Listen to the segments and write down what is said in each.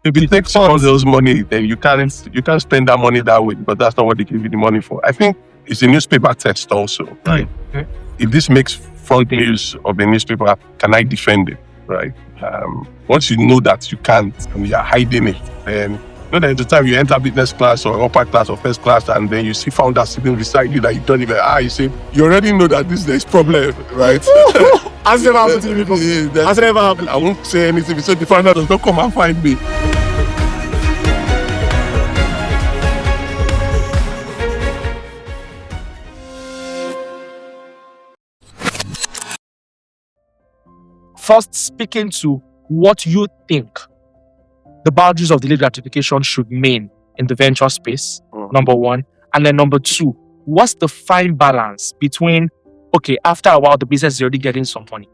If you take some of those money, then you can't spend that money that way, because that's not what they give you the money for. I think it's a newspaper test also, right? Mm-hmm. If this makes front news of the newspaper, can I defend it, right? Once you know that you can't and you're hiding it, then there's the time you enter business class or upper class or first class, and then you see founders sitting beside you that you don't even you say, you already know that there's problem, right? Has never happened to me before. Has never happened. I won't say anything. So the founder does not come and find me. First, speaking to what you think the boundaries of delayed gratification should mean in the venture space, number one. And then number two, what's the fine balance between, okay, after a while, the business is already getting some money,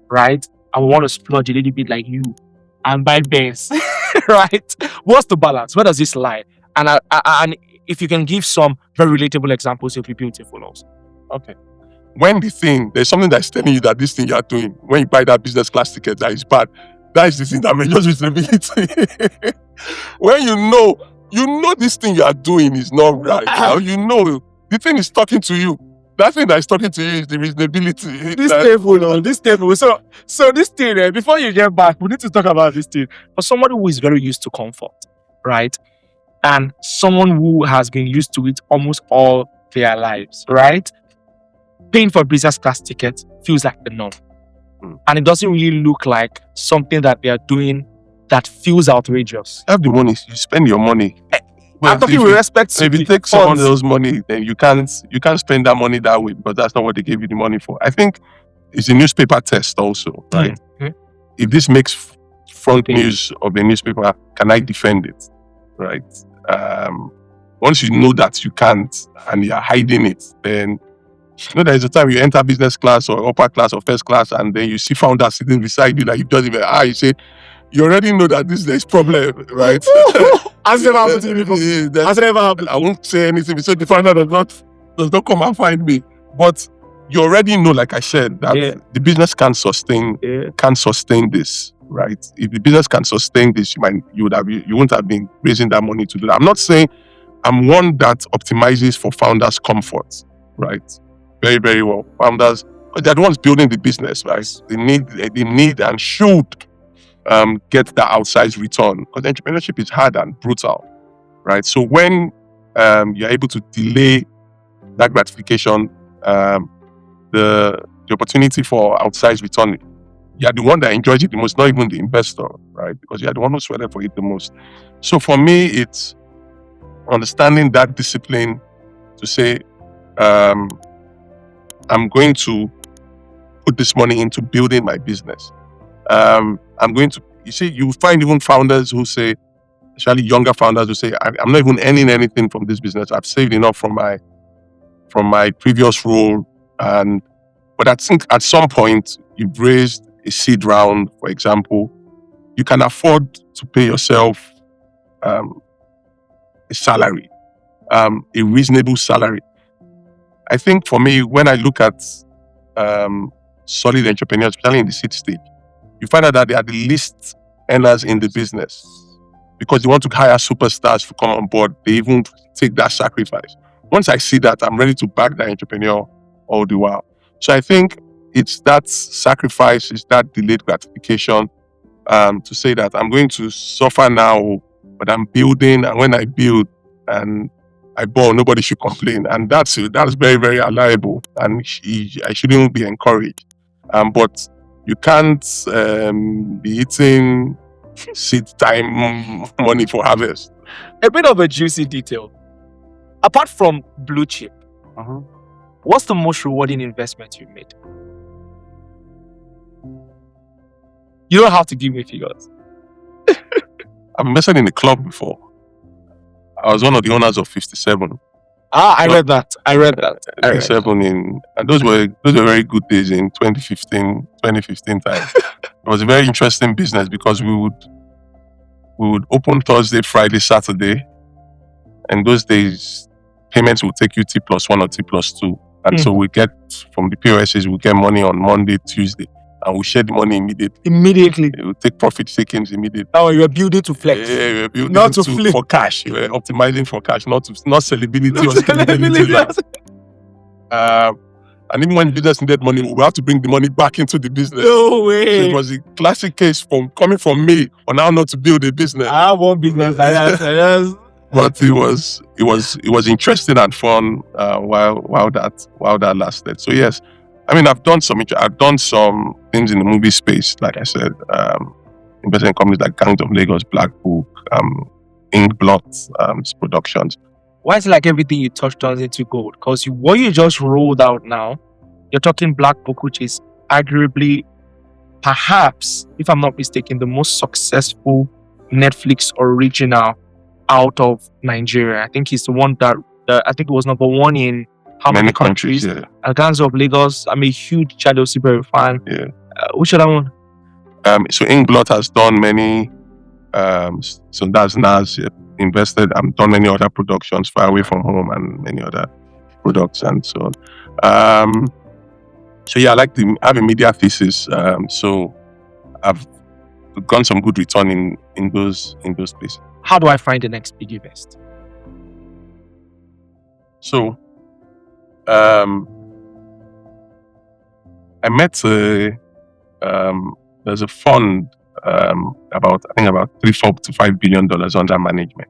right? I want to splurge a little bit like you and buy Benz, right? What's the balance? Where does this lie? And if you can give some very relatable examples, it'll be beautiful also. Okay. When there's something that's telling you that this thing you're doing, when you buy that business class ticket, that is bad, that is the thing that measures reasonability. When you know this thing you are doing is not right, the thing is talking to you. That thing that is talking to you is the reasonability. This table. So this thing, before you get back, we need to talk about this thing. For somebody who is very used to comfort, right? And someone who has been used to it almost all their lives, right? Paying for a business class ticket feels like the norm. And it doesn't really look like something that they are doing that feels outrageous. Have the money, you spend your money. I'm talking with respect to if you take some of those money, then you can't spend that money that way, because that's not what they gave you the money for. I think it's a newspaper test also, right? Mm-hmm. If this makes front news of the newspaper, can I defend it, right? Once you know that you can't and you're hiding it, then there's a time you enter business class or upper class or first class, and then you see founders sitting beside you that you don't even you say, you already know that there's problem, right? Has never happened to me before. Has never happened. I won't say anything. So the founder does not come and find me. But you already know, like I said, that the business can sustain this, right? If the business can sustain this, you wouldn't have been raising that money to do that. I'm not saying I'm one that optimizes for founders' comfort, right? Very, very well. Founders, they're the ones building the business, right? They need and should get that outsized return, because entrepreneurship is hard and brutal, right? So when you're able to delay that gratification, the opportunity for outsized return, you're the one that enjoys it the most, not even the investor, right? Because you're the one who sweated for it the most. So for me, it's understanding that discipline to say, I'm going to put this money into building my business. You find even founders who say, especially younger founders who say, I'm not even earning anything from this business. I've saved enough from my previous role. But I think at some point you've raised a seed round, for example, you can afford to pay yourself a salary, a reasonable salary. I think for me, when I look at solid entrepreneurs, especially in the seed stage, you find out that they are the least earners in the business, because they want to hire superstars to come on board. They even take that sacrifice. Once I see that, I'm ready to back that entrepreneur all the while. So I think it's that sacrifice, it's that delayed gratification, to say that I'm going to suffer now, but I'm building, and when I build and I ball, nobody should complain. And that's very, very reliable, and I shouldn't be encouraged. But you can't be eating seed time money for harvest. A bit of a juicy detail. Apart from blue chip, what's the most rewarding investment you've made? You don't have to give me figures. I've invested in a club before. I was one of the owners of 57. I read that. 57 and those were very good days in 2015 time. It was a very interesting business, because we would open Thursday, Friday, Saturday, and those days payments would take you T+1 or T+2, and so we get from the POSs, we get money on Monday, Tuesday, and we share the money immediately. Immediately. We take profit takings immediately. Now you are building to flex. Yeah, we're building Not to flip. for cash. We're optimizing for cash, not sellability or scalability. And even when the business needed money, we have to bring the money back into the business. No way. So it was a classic case coming from me on how not to build a business. I have one business like that. But it was interesting and fun while that lasted. So yes, I mean I've done some things in the movie space, like I said, investing in companies like Gangs of Lagos, Black Book, Inkblot, Productions. Why is it like everything you touched turns into gold? Because what you just rolled out now, you're talking Black Book, which is arguably, perhaps, if I'm not mistaken, the most successful Netflix original out of Nigeria. I think he's the one that I think it was number one in how many countries? Yeah. Gangs of Lagos. I'm a huge Chado Super fan. Yeah. Which other one? So Inkblot has done many. So that's Nas invested. I've done many other productions, Far Away From Home, and many other products and so on. So yeah, I like to have a media thesis. So I've gotten some good return in those places. How do I find the next big invest? So, I met there's a fund about $3-4 to $5 billion under management.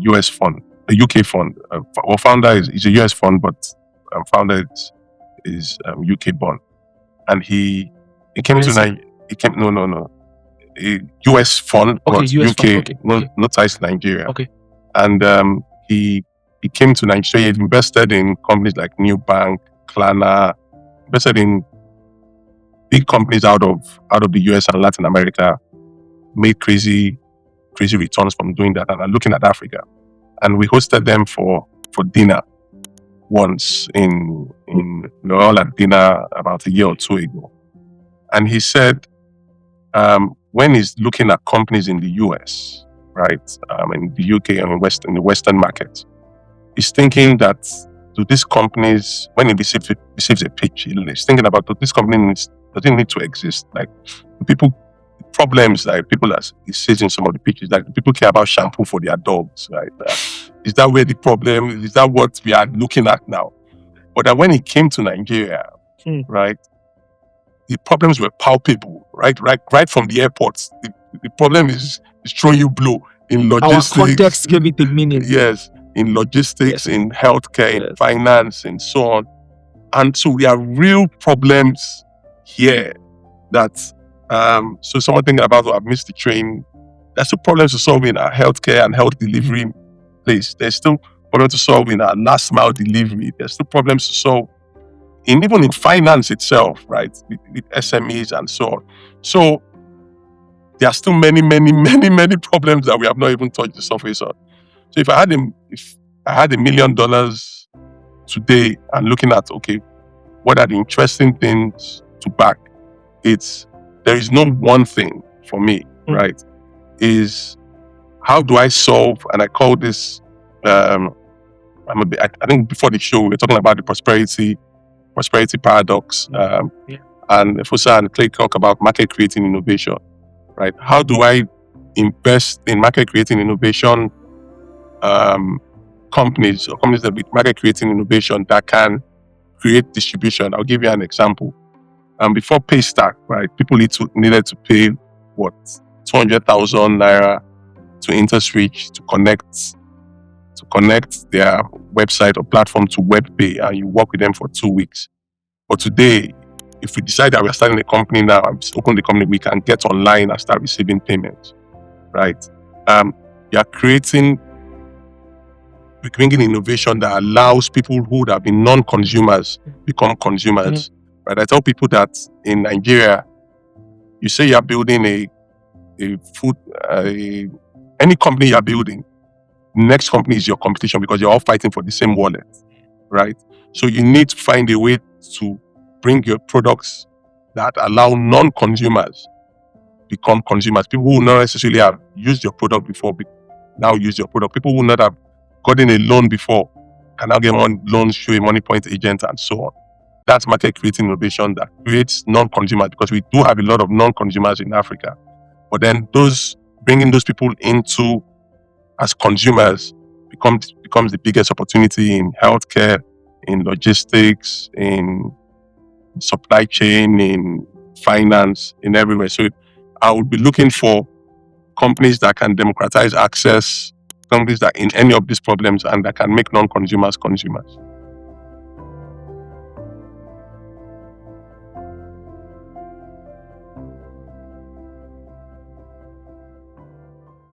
US fund, a UK fund. Our founder is a US fund, but founder is UK born, and he came to Nigeria. No. A US fund, Okay, but US UK, fund, okay. no ties to Nigeria. Okay. And he came to Nigeria. He invested in companies like New Bank, Klarna, invested in big companies out of the US and Latin America, made crazy returns from doing that, and looking at Africa. And we hosted them for dinner once we were all at dinner about a year or two ago. And he said, when he's looking at companies in the US, right, in the UK and in the Western market, he's thinking that do these companies, when he receives a pitch, he's thinking about does this company doesn't need to exist? Like problems like people as he says in some of the pitches, like people care about shampoo for their dogs, right? Is that where the problem is? That what we are looking at now? But that when he came to Nigeria, right, the problems were palpable, right from the airports. The problem is throwing you blow in logistics. Our context gave it a meaning. Yes, in logistics, in healthcare, in finance, and so on. And so we have real problems here that so someone thinking about I've missed the train. There's still problems to solve in our healthcare and health delivery place. There's still problems to solve in our last mile delivery. There's still problems to solve even in finance itself, right? With SMEs and so on. So there are still many problems that we have not even touched the surface on. So if I had $1 million today and looking at what are the interesting things to back, there is no one thing for me, right? Is how do I solve, and I call this I think before the show we were talking about the prosperity paradox, and Fosa and Clay talk about market creating innovation, right? How do I invest in market creating innovation companies that with market creating innovation that can create distribution? I'll give you an example. Before Paystack, right, people needed to pay 200,000 naira to InterSwitch to connect their website or platform to WebPay, and you work with them for 2 weeks. But today, if we decide that we are starting a company now and open the company, we can get online and start receiving payments, right? You are bringing innovation that allows people who would have been non-consumers become consumers. Right? I tell people that in Nigeria, you say you're building any company you're building, next company is your competition because you're all fighting for the same wallet, right? So you need to find a way to bring your products that allow non-consumers become consumers. People who not necessarily have used your product before now use your product. People who not have gotten a loan before can now get one loan through a money point agent and so on. That's market creating innovation that creates non-consumers, because we do have a lot of non-consumers in Africa. But then bringing those people into as consumers becomes the biggest opportunity in healthcare, in logistics, in supply chain, in finance, in everywhere. So I would be looking for companies that can democratize access, companies that in any of these problems and that can make non-consumers consumers.